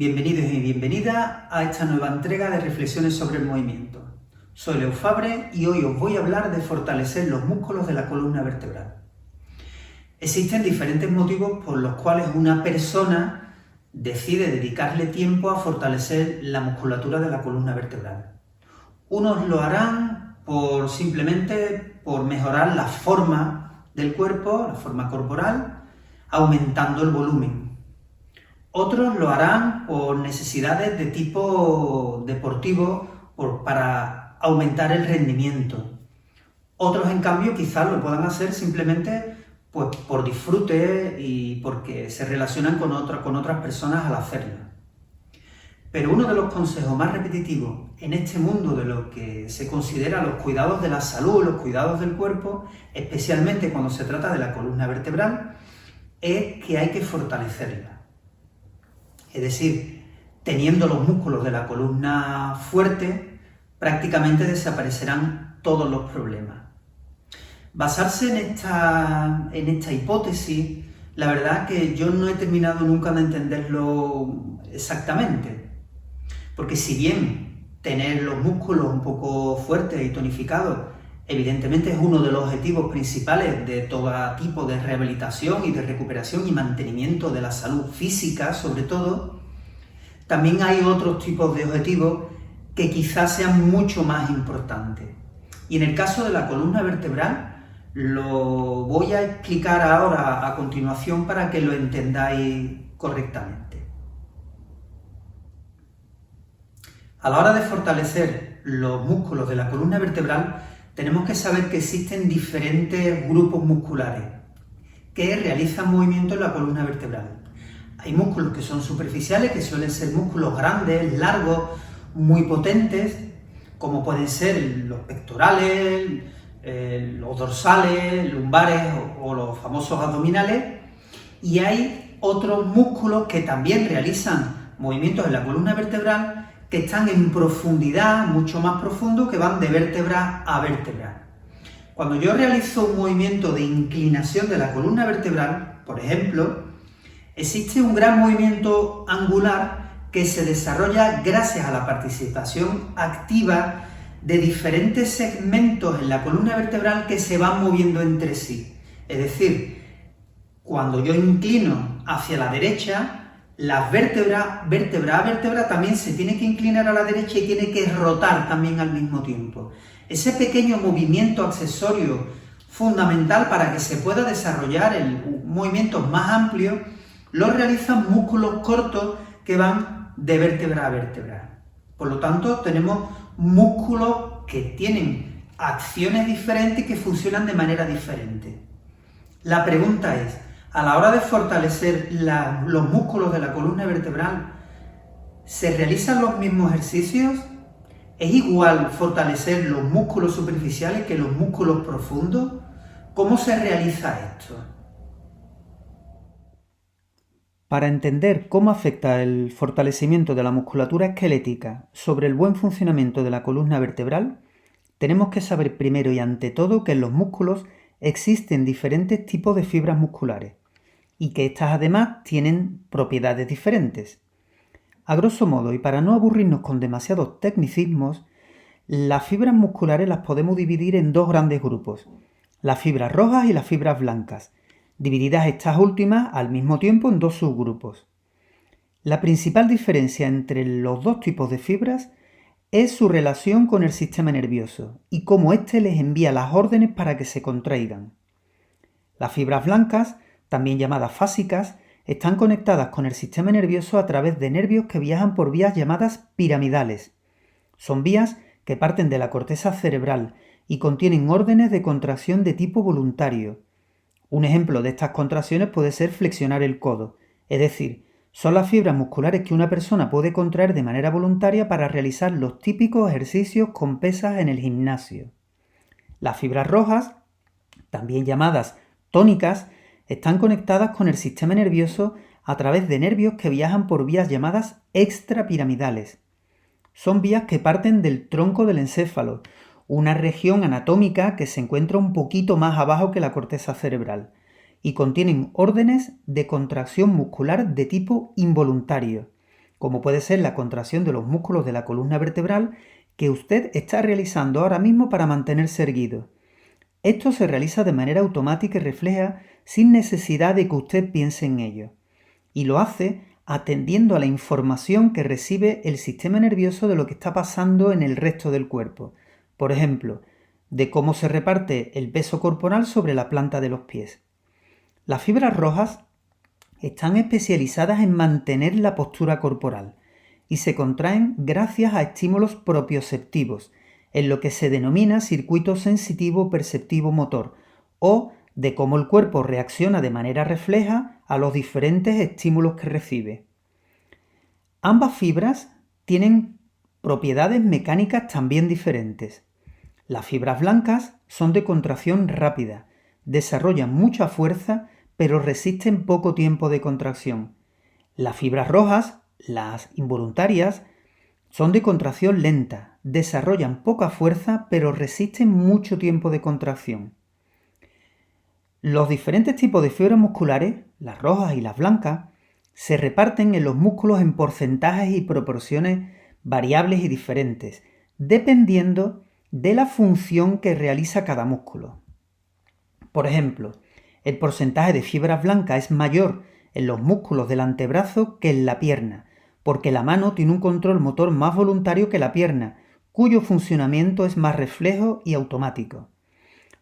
Bienvenidos y bienvenidas a esta nueva entrega de Reflexiones sobre el movimiento. Soy Leo Fabre y hoy os voy a hablar de fortalecer los músculos de la columna vertebral. Existen diferentes motivos por los cuales una persona decide dedicarle tiempo a fortalecer la musculatura de la columna vertebral. Unos lo harán simplemente por mejorar la forma del cuerpo, la forma corporal, aumentando el volumen. Otros lo harán por necesidades de tipo deportivo, para aumentar el rendimiento. Otros, en cambio, quizás lo puedan hacer simplemente por disfrute y porque se relacionan con otras personas al hacerlo. Pero uno de los consejos más repetitivos en este mundo de lo que se considera los cuidados de la salud, los cuidados del cuerpo, especialmente cuando se trata de la columna vertebral, es que hay que fortalecerla. Es decir, teniendo los músculos de la columna fuerte, prácticamente desaparecerán todos los problemas. Basarse en esta hipótesis, la verdad que yo no he terminado nunca de entenderlo exactamente. Porque si bien tener los músculos un poco fuertes y tonificados, evidentemente es uno de los objetivos principales de todo tipo de rehabilitación y de recuperación y mantenimiento de la salud física, sobre todo, también hay otros tipos de objetivos que quizás sean mucho más importantes. Y en el caso de la columna vertebral, lo voy a explicar ahora a continuación para que lo entendáis correctamente. A la hora de fortalecer los músculos de la columna vertebral, tenemos que saber que existen diferentes grupos musculares que realizan movimiento en la columna vertebral. Hay músculos que son superficiales, que suelen ser músculos grandes, largos, muy potentes, como pueden ser los pectorales, los dorsales, lumbares o los famosos abdominales. Y hay otros músculos que también realizan movimientos en la columna vertebral, que están en profundidad, mucho más profundo, que van de vértebra a vértebra. Cuando yo realizo un movimiento de inclinación de la columna vertebral, por ejemplo, existe un gran movimiento angular que se desarrolla gracias a la participación activa de diferentes segmentos en la columna vertebral que se van moviendo entre sí. Es decir, cuando yo inclino hacia la derecha, las vértebra a vértebra también se tiene que inclinar a la derecha y tiene que rotar también al mismo tiempo. Ese pequeño movimiento accesorio fundamental para que se pueda desarrollar el movimiento más amplio lo realizan músculos cortos que van de vértebra a vértebra. Por lo tanto, tenemos músculos que tienen acciones diferentes y que funcionan de manera diferente. La pregunta es, a la hora de fortalecer los músculos de la columna vertebral, ¿se realizan los mismos ejercicios? ¿Es igual fortalecer los músculos superficiales que los músculos profundos? ¿Cómo se realiza esto? Para entender cómo afecta el fortalecimiento de la musculatura esquelética sobre el buen funcionamiento de la columna vertebral, tenemos que saber primero y ante todo que en los músculos existen diferentes tipos de fibras musculares y que éstas además tienen propiedades diferentes. A grosso modo, y para no aburrirnos con demasiados tecnicismos, las fibras musculares las podemos dividir en dos grandes grupos, las fibras rojas y las fibras blancas, divididas estas últimas al mismo tiempo en dos subgrupos. La principal diferencia entre los dos tipos de fibras es su relación con el sistema nervioso y cómo éste les envía las órdenes para que se contraigan. Las fibras blancas, también llamadas fásicas, están conectadas con el sistema nervioso a través de nervios que viajan por vías llamadas piramidales. Son vías que parten de la corteza cerebral y contienen órdenes de contracción de tipo voluntario. Un ejemplo de estas contracciones puede ser flexionar el codo, es decir, son las fibras musculares que una persona puede contraer de manera voluntaria para realizar los típicos ejercicios con pesas en el gimnasio. Las fibras rojas, también llamadas tónicas, están conectadas con el sistema nervioso a través de nervios que viajan por vías llamadas extrapiramidales. Son vías que parten del tronco del encéfalo, una región anatómica que se encuentra un poquito más abajo que la corteza cerebral, y contienen órdenes de contracción muscular de tipo involuntario, como puede ser la contracción de los músculos de la columna vertebral que usted está realizando ahora mismo para mantenerse erguido. Esto se realiza de manera automática y refleja sin necesidad de que usted piense en ello. Y lo hace atendiendo a la información que recibe el sistema nervioso de lo que está pasando en el resto del cuerpo. Por ejemplo, de cómo se reparte el peso corporal sobre la planta de los pies. Las fibras rojas están especializadas en mantener la postura corporal y se contraen gracias a estímulos propioceptivos, en lo que se denomina circuito sensitivo perceptivo motor, o de cómo el cuerpo reacciona de manera refleja a los diferentes estímulos que recibe. Ambas fibras tienen propiedades mecánicas también diferentes. Las fibras blancas son de contracción rápida, desarrollan mucha fuerza, pero resisten poco tiempo de contracción. Las fibras rojas, las involuntarias, son de contracción lenta, desarrollan poca fuerza, pero resisten mucho tiempo de contracción. Los diferentes tipos de fibras musculares, las rojas y las blancas, se reparten en los músculos en porcentajes y proporciones variables y diferentes, dependiendo de la función que realiza cada músculo. Por ejemplo, el porcentaje de fibras blancas es mayor en los músculos del antebrazo que en la pierna, porque la mano tiene un control motor más voluntario que la pierna, cuyo funcionamiento es más reflejo y automático.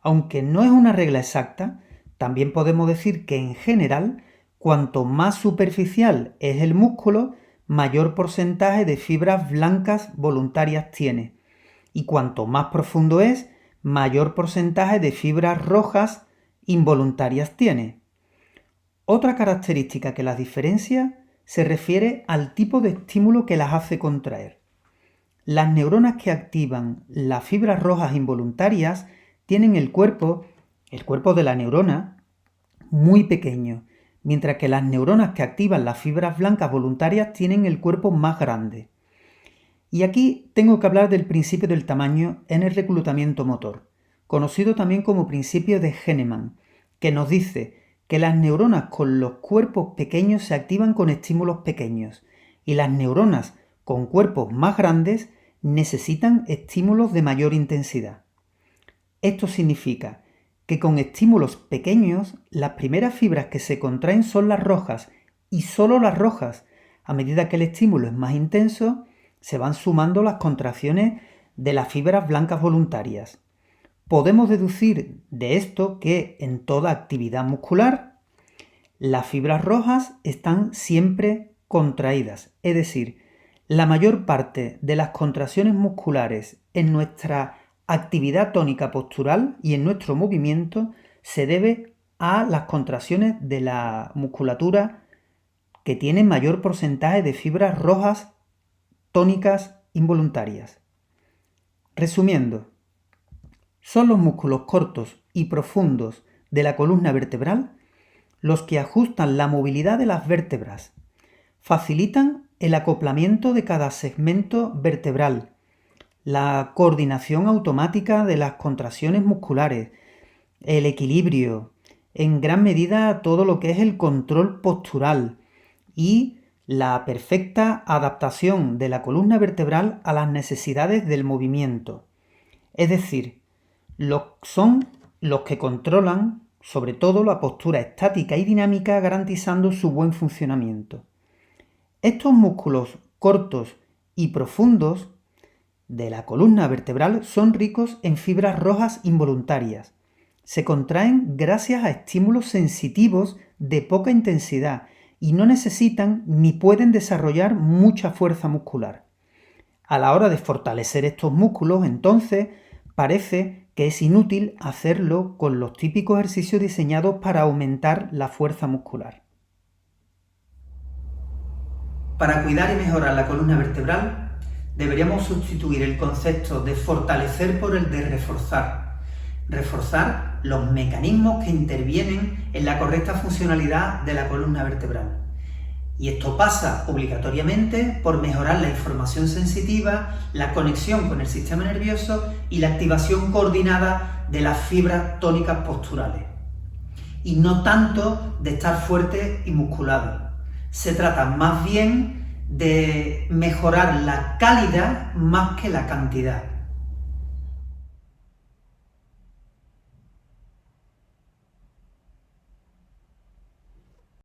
Aunque no es una regla exacta, también podemos decir que en general, cuanto más superficial es el músculo, mayor porcentaje de fibras blancas voluntarias tiene, y cuanto más profundo es, mayor porcentaje de fibras rojas involuntarias tiene. Otra característica que las diferencia se refiere al tipo de estímulo que las hace contraer. Las neuronas que activan las fibras rojas involuntarias tienen el cuerpo de la neurona, muy pequeño, mientras que las neuronas que activan las fibras blancas voluntarias tienen el cuerpo más grande. Y aquí tengo que hablar del principio del tamaño en el reclutamiento motor, conocido también como principio de Henneman, que nos dice que las neuronas con los cuerpos pequeños se activan con estímulos pequeños y las neuronas con cuerpos más grandes necesitan estímulos de mayor intensidad. Esto significa que con estímulos pequeños las primeras fibras que se contraen son las rojas y solo las rojas. A medida que el estímulo es más intenso, se van sumando las contracciones de las fibras blancas voluntarias. Podemos deducir de esto que en toda actividad muscular las fibras rojas están siempre contraídas, es decir, la mayor parte de las contracciones musculares en nuestra actividad tónica postural y en nuestro movimiento se debe a las contracciones de la musculatura que tiene mayor porcentaje de fibras rojas tónicas involuntarias. Resumiendo, son los músculos cortos y profundos de la columna vertebral los que ajustan la movilidad de las vértebras, facilitan el acoplamiento de cada segmento vertebral, la coordinación automática de las contracciones musculares, el equilibrio, en gran medida todo lo que es el control postural y la perfecta adaptación de la columna vertebral a las necesidades del movimiento. Es decir, son los que controlan sobre todo la postura estática y dinámica, garantizando su buen funcionamiento. Estos músculos cortos y profundos de la columna vertebral son ricos en fibras rojas involuntarias. Se contraen gracias a estímulos sensitivos de poca intensidad y no necesitan ni pueden desarrollar mucha fuerza muscular. A la hora de fortalecer estos músculos, entonces, parece que es inútil hacerlo con los típicos ejercicios diseñados para aumentar la fuerza muscular. Para cuidar y mejorar la columna vertebral, deberíamos sustituir el concepto de fortalecer por el de reforzar. Reforzar los mecanismos que intervienen en la correcta funcionalidad de la columna vertebral. Y esto pasa obligatoriamente por mejorar la información sensitiva, la conexión con el sistema nervioso y la activación coordinada de las fibras tónicas posturales. Y no tanto de estar fuerte y musculado. Se trata más bien de mejorar la calidad más que la cantidad.